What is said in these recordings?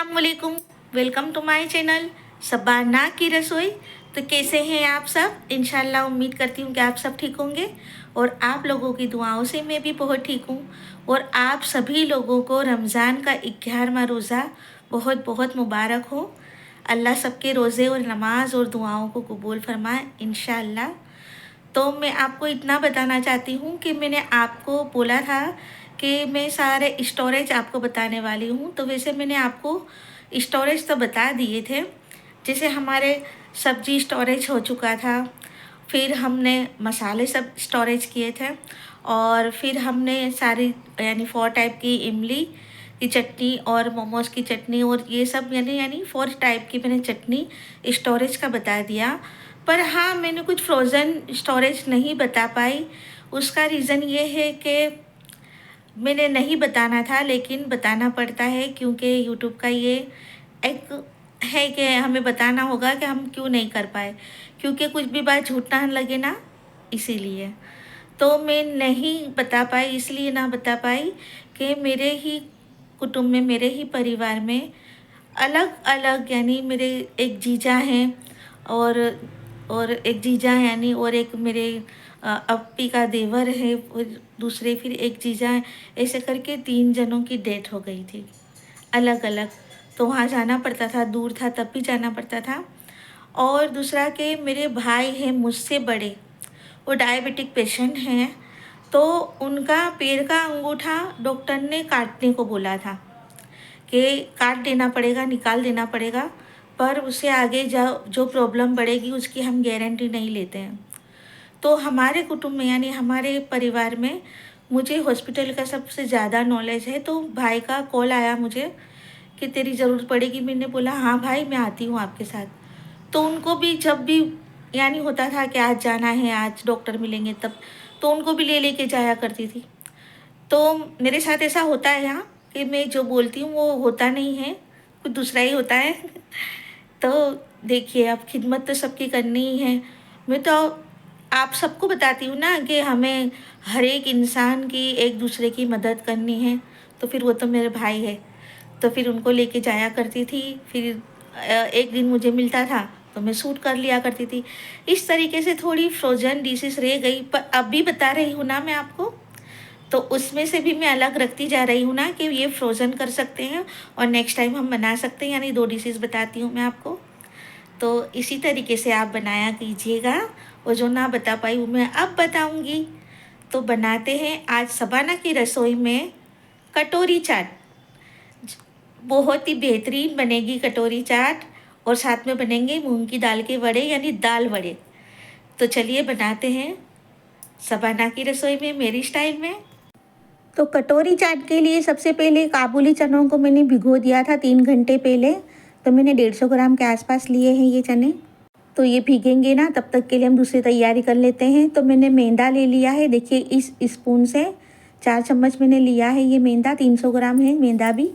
अस्सलामुअलैकुम, welcome to my channel Shabana ki Rasoi. तो कैसे हैं आप सब? इंशाल्लाह उम्मीद करती हूँ कि आप सब ठीक होंगे और आप लोगों की दुआओं से मैं भी बहुत ठीक हूँ। और आप सभी लोगों को रमज़ान का 11वां रोज़ा बहुत बहुत मुबारक हो। अल्लाह सबके रोज़े और नमाज और दुआओं को कबूल फरमाए इंशाल्लाह। तो मैं आपको इतना बताना चाहती हूँ कि मैंने आपको बोला था कि मैं सारे स्टोरेज आपको बताने वाली हूँ। तो वैसे मैंने आपको स्टोरेज तो बता दिए थे, जैसे हमारे सब्जी स्टोरेज हो चुका था, फिर हमने मसाले सब स्टोरेज किए थे, और फिर हमने सारी यानी 4 टाइप की इमली की चटनी और मोमोज़ की चटनी और ये सब यानी 4 टाइप की मैंने चटनी स्टोरेज का बता दिया। पर हाँ, मैंने कुछ फ्रोज़न स्टोरेज नहीं बता पाई। उसका रीज़न ये है कि मैंने नहीं बताना था, लेकिन बताना पड़ता है क्योंकि यूट्यूब का ये एक है कि हमें बताना होगा कि हम क्यों नहीं कर पाए, क्योंकि कुछ भी बात झूठ ना लगे ना, इसीलिए। तो मैं नहीं बता पाई, इसलिए ना बता पाई कि मेरे ही कुटुंब में, मेरे ही परिवार में अलग अलग यानी मेरे एक जीजा हैं और एक जीजा यानी और एक मेरे अप्पी का देवर है और दूसरे फिर एक जीजा हैं। ऐसे करके 3 जनों की डेथ हो गई थी अलग अलग। तो वहाँ जाना पड़ता था, दूर था तब भी जाना पड़ता था। और दूसरा कि मेरे भाई हैं मुझसे बड़े, वो डायबिटिक पेशेंट हैं, तो उनका पैर का अंगूठा डॉक्टर ने काटने को बोला था कि काट देना पड़ेगा, निकाल देना पड़ेगा, पर उससे आगे जो प्रॉब्लम बढ़ेगी उसकी हम गारंटी नहीं लेते हैं। तो हमारे कुटुंब में यानी हमारे परिवार में मुझे हॉस्पिटल का सबसे ज़्यादा नॉलेज है। तो भाई का कॉल आया मुझे कि तेरी ज़रूरत पड़ेगी। मैंने बोला हाँ भाई, मैं आती हूँ आपके साथ। तो उनको भी जब भी यानी होता था कि आज जाना है, आज डॉक्टर मिलेंगे तब, तो उनको भी ले लेके जाया करती थी। तो मेरे साथ ऐसा होता है यहाँ कि मैं जो बोलती हूँ वो होता नहीं है, कुछ दूसरा ही होता है। तो देखिए, अब खिदमत तो सबकी करनी ही है। मैं तो आप सबको बताती हूँ ना कि हमें हर एक इंसान की एक दूसरे की मदद करनी है। तो फिर वो तो मेरे भाई है, तो फिर उनको लेके जाया करती थी। फिर एक दिन मुझे मिलता था तो मैं सूट कर लिया करती थी। इस तरीके से थोड़ी फ्रोजन डिशेस रह गई, पर अभी बता रही हूँ ना मैं आपको, तो उसमें से भी मैं अलग रखती जा रही हूँ ना कि ये फ्रोज़न कर सकते हैं और नेक्स्ट टाइम हम बना सकते हैं। यानी 2 डिशेस बताती हूँ मैं आपको। तो इसी तरीके से आप बनाया कीजिएगा, और जो ना बता पाई वो मैं अब बताऊँगी। तो बनाते हैं आज शबाना की रसोई में कटोरी चाट। बहुत ही बेहतरीन बनेगी कटोरी चाट, और साथ में बनेंगे मूंग की दाल के वड़े यानी दाल वड़े। तो चलिए बनाते हैं शबाना की रसोई में मेरी स्टाइल में। तो कटोरी चाट के लिए सबसे पहले काबुली चनों को मैंने भिगो दिया था 3 घंटे पहले। तो मैंने 150 ग्राम के आसपास लिए हैं ये चने। तो ये भीगेंगे ना, तब तक के लिए हम दूसरी तैयारी कर लेते हैं। तो मैंने मैदा ले लिया है, देखिए इस स्पून से 4 चम्मच मैंने लिया है ये मैदा, 300 ग्राम है मैदा भी।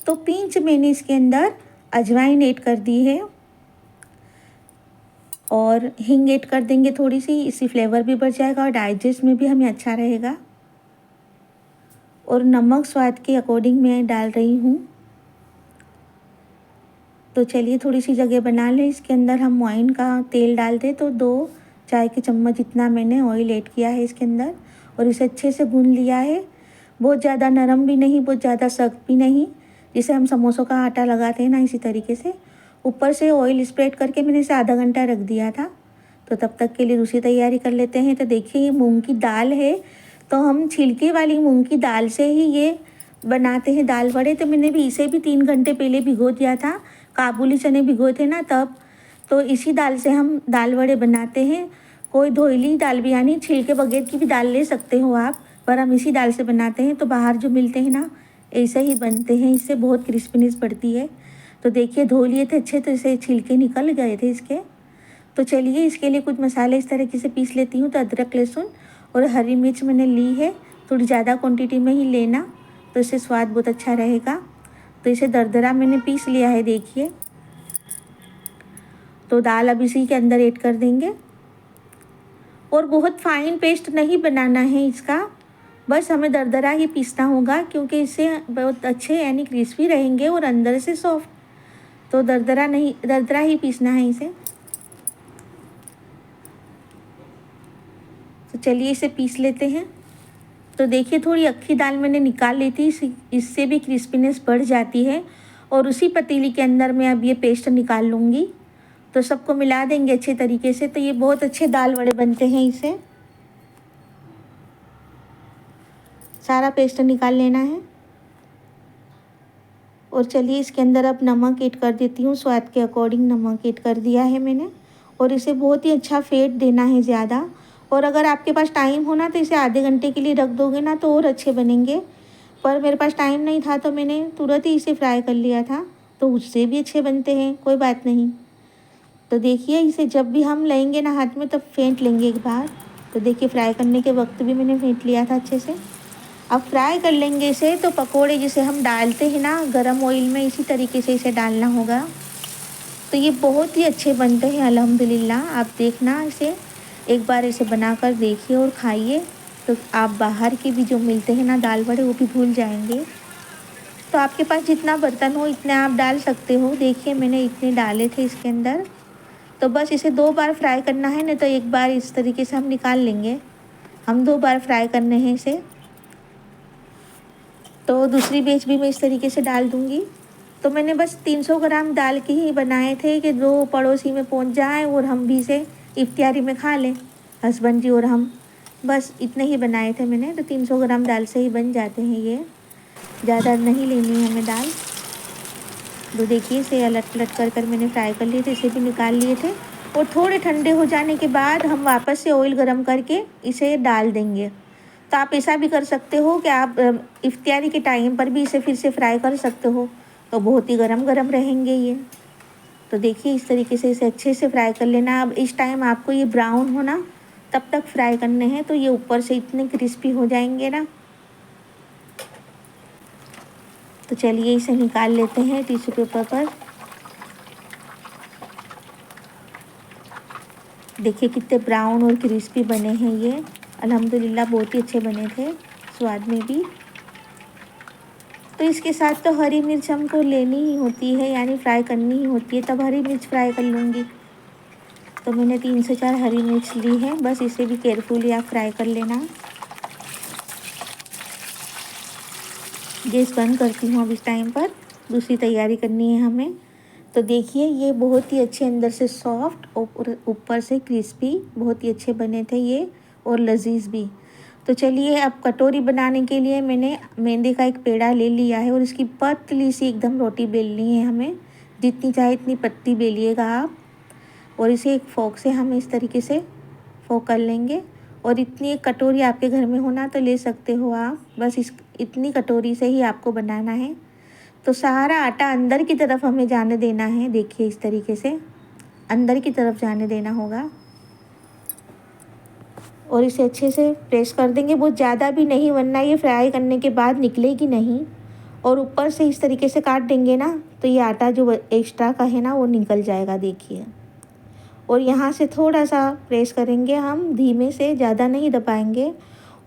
तो पिंच मैंने इसके अंदर अजवाइन ऐड कर दी है, और हींग ऐड कर देंगे थोड़ी सी, इससे फ्लेवर भी बढ़ जाएगा और डाइजेस्ट में भी हमें अच्छा रहेगा। और नमक स्वाद के अकॉर्डिंग मैं डाल रही हूँ। तो चलिए थोड़ी सी जगह बना लें। इसके अंदर हम वाइन का तेल डाल दें, तो 2 चाय के चम्मच इतना मैंने ऑयल ऐड किया है इसके अंदर, और इसे अच्छे से गूंद लिया है। बहुत ज़्यादा नरम भी नहीं, बहुत ज़्यादा सख्त भी नहीं, जिसे हम समोसों का आटा लगाते हैं ना, इसी तरीके से। ऊपर से ऑयल स्प्रेड करके मैंने इसे आधा घंटा रख दिया था। तो तब तक के लिए दूसरी तैयारी कर लेते हैं। तो देखिए ये मूंग की दाल है, तो हम छिलके वाली मूंग की दाल से ही ये बनाते हैं दाल वड़े। तो मैंने भी इसे भी 3 घंटे पहले भिगो दिया था, काबुली चने भिगोए थे ना तब। तो इसी दाल से हम दाल वड़े बनाते हैं। कोई धोइली दाल भी यानी छिलके बगैर की भी दाल ले सकते हो आप, पर हम इसी दाल से बनाते हैं। तो बाहर जो मिलते हैं ना, ऐसे ही बनते हैं, इससे बहुत क्रिस्पीनेस बढ़ती है। तो देखिए धो लिए थे अच्छे, तो इसे छिलके निकल गए थे इसके। तो चलिए इसके लिए कुछ मसाले इस तरीके से पीस लेती हूँ। तो अदरक, लहसुन और हरी मिर्च मैंने ली है, थोड़ी ज़्यादा क्वांटिटी में ही लेना, तो इससे स्वाद बहुत अच्छा रहेगा। तो इसे दरदरा मैंने पीस लिया है देखिए। तो दाल अब इसी के अंदर ऐड कर देंगे, और बहुत फाइन पेस्ट नहीं बनाना है इसका, बस हमें दरदरा ही पीसना होगा, क्योंकि इससे बहुत अच्छे यानी क्रिस्पी रहेंगे और अंदर से सॉफ्ट। तो दरदरा नहीं, दरदरा ही पीसना है इसे। तो चलिए इसे पीस लेते हैं। तो देखिए थोड़ी अक्खी दाल मैंने निकाल ली थी, इससे भी क्रिस्पीनेस बढ़ जाती है। और उसी पतीली के अंदर मैं अब ये पेस्ट निकाल लूँगी। तो सबको मिला देंगे अच्छे तरीके से। तो ये बहुत अच्छे दाल वड़े बनते हैं इससे। सारा पेस्ट निकाल लेना है। और चलिए इसके अंदर अब नमक ऐड कर देती हूँ, स्वाद के अकॉर्डिंग नमक ऐड कर दिया है मैंने। और इसे बहुत ही अच्छा फेंट देना है ज़्यादा। और अगर आपके पास टाइम हो ना तो इसे आधे घंटे के लिए रख दोगे ना तो और अच्छे बनेंगे। पर मेरे पास टाइम नहीं था तो मैंने तुरंत ही इसे फ्राई कर लिया था, तो उससे भी अच्छे बनते हैं, कोई बात नहीं। तो देखिए इसे जब भी हम लेंगे ना हाथ में तब फेंट लेंगे एक बार। तो देखिए फ्राई करने के वक्त भी मैंने फेंट लिया था अच्छे से। अब फ्राई कर लेंगे इसे। तो पकोड़े जिसे हम डालते हैं ना गरम ऑयल में, इसी तरीके से इसे डालना होगा। तो ये बहुत ही अच्छे बनते हैं अल्हम्दुलिल्लाह। आप देखना इसे एक बार, इसे बनाकर देखिए और खाइए। तो आप बाहर के भी जो मिलते हैं ना दाल बड़े, वो भी भूल जाएंगे। तो आपके पास जितना बर्तन हो इतने आप डाल सकते हो। देखिए मैंने इतने डाले थे इसके अंदर। तो बस इसे 2 बार फ्राई करना है, नहीं तो एक बार इस तरीके से हम निकाल लेंगे। हम 2 बार फ्राई करने हैं इसे। तो दूसरी बैच भी मैं इस तरीके से डाल दूँगी। तो मैंने बस 300 ग्राम दाल के ही बनाए थे कि 2 पड़ोसी में पहुंच जाए और हम भी इसे इफ्तियारी में खा लें, हस्बैंड जी और हम। बस इतने ही बनाए थे मैंने। तो 300 ग्राम दाल से ही बन जाते हैं ये, ज़्यादा नहीं लेनी है हमें दाल। तो देखिए इसे अलट पलट कर मैंने फ्राई कर लिए थे, इसे भी निकाल लिए थे। और थोड़े ठंडे हो जाने के बाद हम वापस से ऑयल गरम करके इसे डाल देंगे। तो आप ऐसा भी कर सकते हो कि आप इफ्तियारी के टाइम पर भी इसे फिर से फ्राई कर सकते हो, तो बहुत ही गरम गरम रहेंगे ये। तो देखिए इस तरीके से इसे अच्छे से फ्राई कर लेना। अब इस टाइम आपको ये ब्राउन होना तब तक फ्राई करने हैं, तो ये ऊपर से इतने क्रिस्पी हो जाएंगे ना। तो चलिए इसे निकाल लेते हैं टिश्यू पेपर पर। देखिए कितने ब्राउन और क्रिस्पी बने हैं ये, अल्हम्दुलिल्लाह बहुत ही अच्छे बने थे स्वाद में भी। तो इसके साथ तो हरी मिर्च हमको लेनी ही होती है, यानी फ्राई करनी ही होती है, तब हरी मिर्च फ्राई कर लूँगी। तो मैंने 3 से 4 हरी मिर्च ली है। बस इसे भी केयरफुली आप फ्राई कर लेना। गैस बंद करती हूँ अब इस टाइम पर, दूसरी तैयारी करनी है हमें। तो देखिए ये बहुत ही अच्छे अंदर से सॉफ्ट और ऊपर से क्रिस्पी बहुत ही अच्छे बने थे ये, और लजीज भी। तो चलिए अब कटोरी बनाने के लिए मैंने मैदे का एक पेड़ा ले लिया है और इसकी पतली सी एकदम रोटी बेलनी है हमें। जितनी चाहे इतनी पतली बेलिएगा आप। और इसे एक फोक से हम इस तरीके से फोक कर लेंगे। और इतनी एक कटोरी आपके घर में होना तो ले सकते हो आप। बस इतनी कटोरी से ही आपको बनाना है। तो सारा आटा अंदर की तरफ हमें जाने देना है। देखिए इस तरीके से अंदर की तरफ जाने देना होगा। और इसे अच्छे से प्रेस कर देंगे, बहुत ज़्यादा भी नहीं, वरना ये फ्राई करने के बाद निकलेगी नहीं। और ऊपर से इस तरीके से काट देंगे ना तो ये आटा जो एक्स्ट्रा का है ना वो निकल जाएगा। देखिए और यहाँ से थोड़ा सा प्रेस करेंगे हम धीमे से, ज़्यादा नहीं दबाएंगे।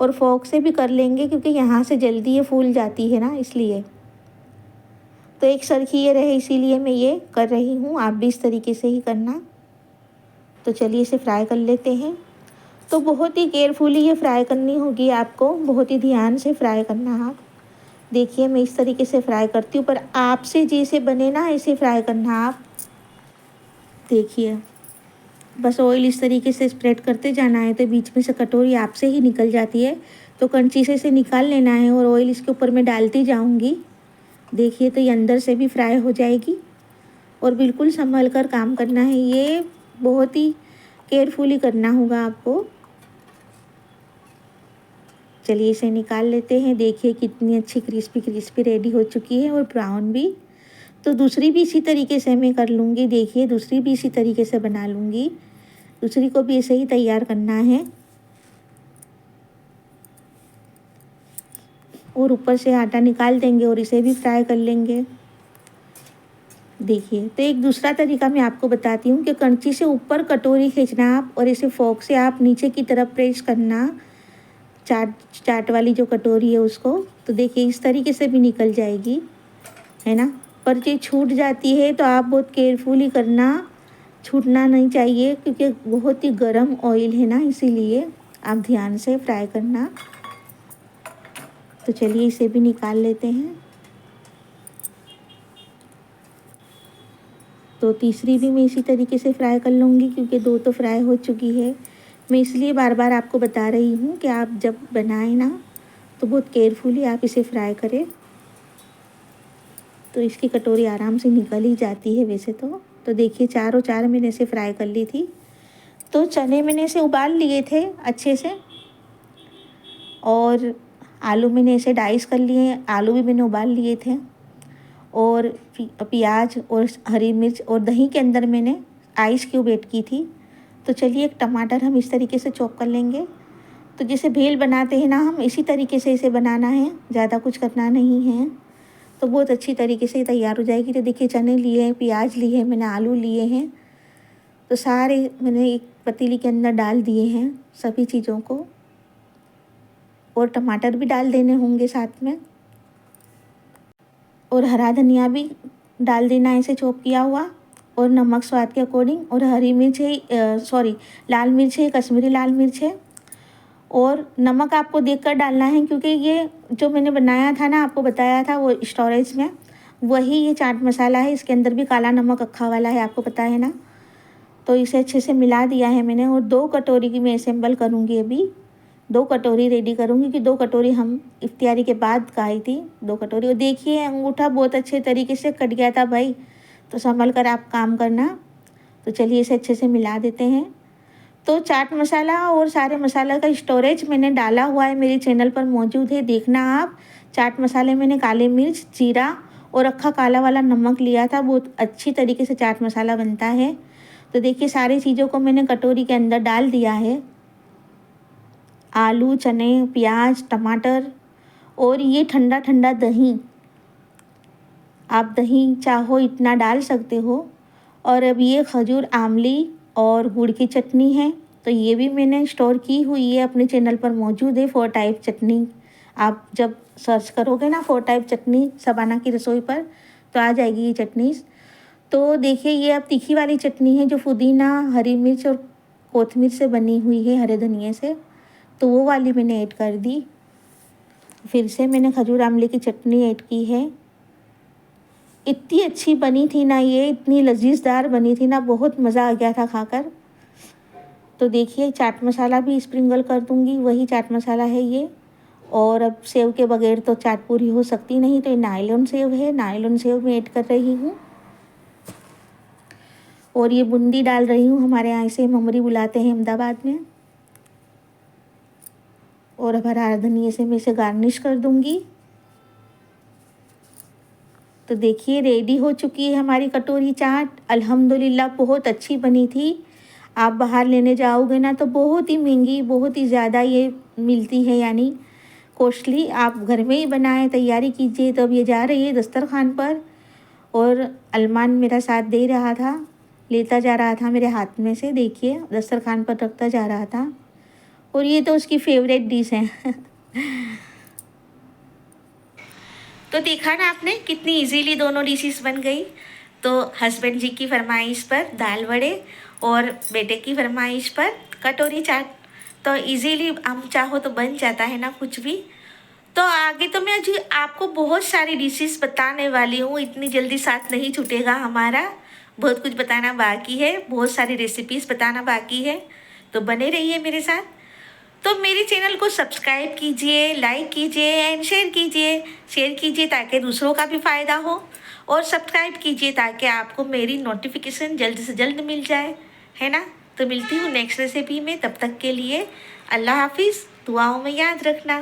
और फोक से भी कर लेंगे क्योंकि यहाँ से जल्दी ये फूल जाती है ना, इसलिए। तो एक सरखी ये रहे इसीलिए मैं ये कर रही हूँ, आप भी इस तरीके से ही करना। तो चलिए इसे फ्राई कर लेते हैं। तो बहुत ही केयरफुली ये फ्राई करनी होगी आपको, बहुत ही ध्यान से फ्राई करना आप। देखिए मैं इस तरीके से फ्राई करती हूँ, पर आपसे जैसे बने ना ऐसे फ्राई करना आप। देखिए बस ऑयल इस तरीके से स्प्रेड करते जाना है, तो बीच में से कटोरी आपसे ही निकल जाती है, तो कंची से इसे निकाल लेना है। और ऑयल इसके ऊपर मैं डालती जाऊंगी। देखिए तो ये अंदर से भी फ्राई हो जाएगी। और बिल्कुल संभल कर काम करना है, ये बहुत ही केयरफुली करना होगा आपको। चलिए इसे निकाल लेते हैं। देखिए कितनी अच्छी क्रिस्पी क्रिस्पी रेडी हो चुकी है और ब्राउन भी। तो दूसरी भी इसी तरीके से मैं कर लूँगी। देखिए दूसरी भी इसी तरीके से बना लूँगी, दूसरी को भी ऐसे ही तैयार करना है। और ऊपर से आटा निकाल देंगे और इसे भी फ्राई कर लेंगे। देखिए तो एक दूसरा तरीका मैं आपको बताती हूँ कि कंची से ऊपर कटोरी खींचना आप, और इसे फोक से आप नीचे की तरफ प्रेस करना। चाट चाट वाली जो कटोरी है उसको। तो देखिए इस तरीके से भी निकल जाएगी, है ना। पर ये छूट जाती है तो आप बहुत केयरफुली करना, छूटना नहीं चाहिए क्योंकि बहुत ही गर्म ऑयल है ना, इसीलिए आप ध्यान से फ्राई करना। तो चलिए इसे भी निकाल लेते हैं। तो तीसरी भी मैं इसी तरीके से फ्राई कर लूँगी क्योंकि दो तो फ्राई हो चुकी है। मैं इसलिए बार बार आपको बता रही हूँ कि आप जब बनाएं ना तो बहुत केयरफुली आप इसे फ्राई करें। तो इसकी कटोरी आराम से निकल ही जाती है वैसे तो देखिए चारों चार मैंने इसे फ्राई कर ली थी। तो चने मैंने इसे उबाल लिए थे अच्छे से, और आलू मैंने इसे डाइस कर लिए, आलू भी मैंने उबाल लिए थे, और प्याज और हरी मिर्च और दही के अंदर मैंने आइस क्यूब ऐड की थी। तो चलिए एक टमाटर हम इस तरीके से चॉप कर लेंगे। तो जैसे भेल बनाते हैं ना हम, इसी तरीके से इसे बनाना है, ज़्यादा कुछ करना नहीं है। तो बहुत अच्छी तरीके से तैयार हो जाएगी। तो देखिए चने लिए हैं, प्याज लिए हैं, मैंने आलू लिए हैं, तो सारे मैंने एक पतीली के अंदर डाल दिए हैं सभी चीज़ों को, और टमाटर भी डाल देने होंगे साथ में, और हरा धनिया भी डाल देना है इसे चॉप किया हुआ, और नमक स्वाद के अकॉर्डिंग, और हरी मिर्च है लाल मिर्च है, कश्मीरी लाल मिर्च है, और नमक आपको देखकर डालना है क्योंकि ये जो मैंने बनाया था ना, आपको बताया था वो स्टोरेज में, वही ये चाट मसाला है। इसके अंदर भी काला नमक अक्खा वाला है, आपको पता है ना। तो इसे अच्छे से मिला दिया है मैंने, और 2 कटोरी की मैं असेंबल करूँगी अभी। 2 कटोरी रेडी करूँगी कि 2 कटोरी हम इफ्तियारी के बाद खाई थी, 2 कटोरी। और देखिए अंगूठा बहुत अच्छे तरीके से कट गया था भाई, तो संभल कर आप काम करना। तो चलिए इसे अच्छे से मिला देते हैं। तो चाट मसाला और सारे मसाला का स्टोरेज मैंने डाला हुआ है, मेरे चैनल पर मौजूद है, देखना आप। चाट मसाले मैंने काले मिर्च, जीरा और अक्खा काला वाला नमक लिया था, बहुत अच्छी तरीके से चाट मसाला बनता है। तो देखिए सारी चीज़ों को मैंने कटोरी के अंदर डाल दिया है, आलू, चने, प्याज, टमाटर, और ये ठंडा ठंडा दही, आप दही चाहो इतना डाल सकते हो। और अब ये खजूर, आमली और गुड़ की चटनी है, तो ये भी मैंने स्टोर की हुई है, अपने चैनल पर मौजूद है। 4 टाइप चटनी, आप जब सर्च करोगे ना 4 टाइप चटनी शबाना की रसोई पर, तो आ जाएगी ये चटनीज़। तो देखिए ये अब तीखी वाली चटनी है जो पुदीना, हरी मिर्च और कोतमीर से बनी हुई है, हरे धनिए से, तो वो वाली मैंने ऐड कर दी। फिर से मैंने खजूर आमले की चटनी ऐड की है। इतनी अच्छी बनी थी ना ये, इतनी लजीजदार बनी थी ना, बहुत मज़ा आ गया था खाकर। तो देखिए चाट मसाला भी स्प्रिंकल कर दूंगी, वही चाट मसाला है ये। और अब सेव के बगैर तो चाट पूरी हो सकती नहीं, तो ये नायलॉन सेव है, नायलॉन सेव मैं ऐड कर रही हूँ। और ये बूंदी डाल रही हूँ, हमारे यहाँ इसे ममरी बुलाते हैं अहमदाबाद में। और अब हरा धनिया से मैं इसे गार्निश कर दूंगी। तो देखिए रेडी हो चुकी है हमारी कटोरी चाट, अल्हम्दुलिल्लाह बहुत अच्छी बनी थी। आप बाहर लेने जाओगे ना तो बहुत ही महंगी, बहुत ही ज़्यादा ये मिलती है, यानी कॉस्टली। आप घर में ही बनाएं, तैयारी कीजिए। तो अब ये जा रही है दस्तरखान पर, और अलमान मेरा साथ दे रहा था, लेता जा रहा था मेरे हाथ में से, देखिए दस्तरखान पर रखता जा रहा था। और ये तो उसकी फेवरेट डिश है। तो देखा ना आपने कितनी इजीली दोनों डिशेस बन गई। तो हस्बैंड जी की फरमाइश पर दाल वड़े, और बेटे की फरमाइश पर कटोरी चाट। तो इजीली हम चाहो तो बन जाता है ना कुछ भी। तो आगे तो मैं जी आपको बहुत सारी डिशेस बताने वाली हूँ, इतनी जल्दी साथ नहीं छूटेगा हमारा, बहुत कुछ बताना बाकी है, बहुत सारी रेसिपीज़ बताना बाकी है। तो बने रहिए मेरे साथ। तो मेरे चैनल को सब्सक्राइब कीजिए, लाइक कीजिए एंड शेयर कीजिए ताकि दूसरों का भी फ़ायदा हो, और सब्सक्राइब कीजिए ताकि आपको मेरी नोटिफिकेशन जल्द से जल्द मिल जाए, है ना। तो मिलती हूँ नेक्स्ट रेसिपी में, तब तक के लिए अल्लाह हाफिज़, दुआओं में याद रखना।